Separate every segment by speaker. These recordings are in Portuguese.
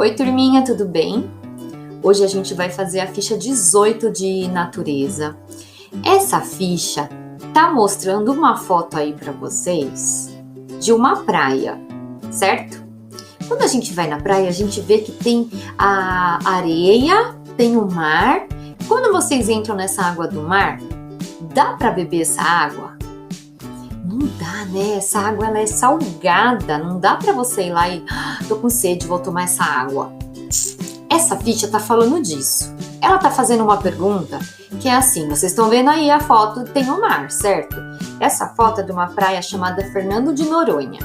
Speaker 1: Oi, turminha, tudo bem? Hoje a gente vai fazer a ficha 18 de natureza. Essa ficha tá mostrando uma foto aí para vocês de uma praia, certo? Quando a gente vai na praia, a gente vê que tem a areia, tem o mar. Quando vocês entram nessa água do mar, dá para beber essa água? Não dá, né? Essa água ela é salgada, não dá para você ir lá e tô com sede, vou tomar essa água. Essa ficha tá falando disso. Ela tá fazendo uma pergunta que é assim, vocês estão vendo aí a foto, tem o mar, certo? Essa foto é de uma praia chamada Fernando de Noronha.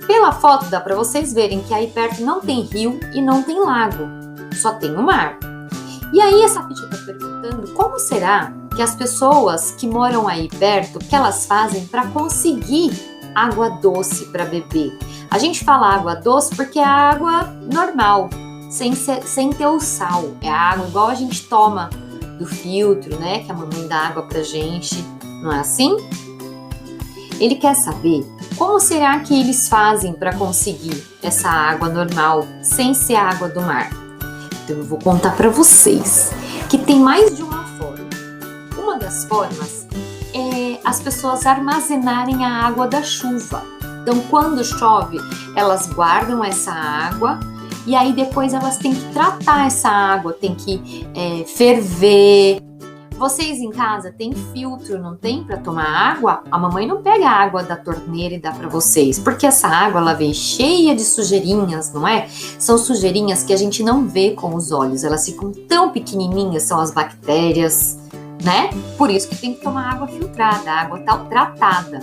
Speaker 1: Pela foto dá para vocês verem que aí perto não tem rio e não tem lago, só tem o mar. E aí essa ficha tá perguntando como será que as pessoas que moram aí perto, que elas fazem para conseguir água doce para beber. A gente fala água doce porque é água normal, sem ter o sal. É a água igual a gente toma do filtro, né? Que a mamãe dá água pra gente, não é assim? Ele quer saber como será que eles fazem para conseguir essa água normal, sem ser água do mar. Então eu vou contar para vocês que tem mais de uma forma. Uma das formas é as pessoas armazenarem a água da chuva. Então quando chove, elas guardam essa água e aí depois elas têm que tratar essa água, tem que ferver. Vocês em casa têm filtro, não tem, para tomar água? A mamãe não pega a água da torneira e dá para vocês, porque essa água ela vem cheia de sujeirinhas, não é? São sujeirinhas que a gente não vê com os olhos, elas ficam tão pequenininhas, são as bactérias, né? Por isso que tem que tomar água filtrada, água tratada.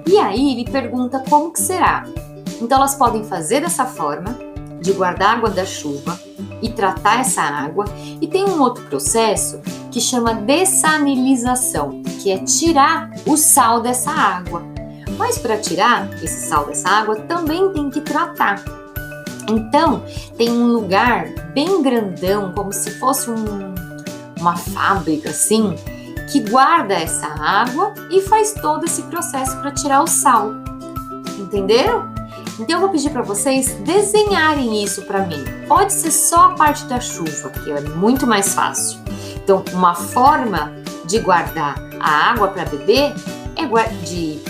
Speaker 1: E aí ele pergunta como que será. Então elas podem fazer dessa forma, de guardar água da chuva e tratar essa água. E tem um outro processo que chama dessalinização, que é tirar o sal dessa água. Mas para tirar esse sal dessa água também tem que tratar. Então tem um lugar bem grandão, como se fosse uma fábrica assim, que guarda essa água e faz todo esse processo para tirar o sal. Entenderam? Então eu vou pedir para vocês desenharem isso para mim. Pode ser só a parte da chuva, que é muito mais fácil. Então uma forma de guardar a água para beber é de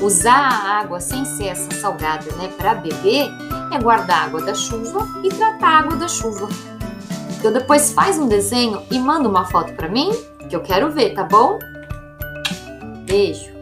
Speaker 1: usar a água sem ser essa salgada, né, para beber, é guardar a água da chuva e tratar a água da chuva. Então depois faz um desenho e manda uma foto para mim, que eu quero ver, tá bom? Beijo!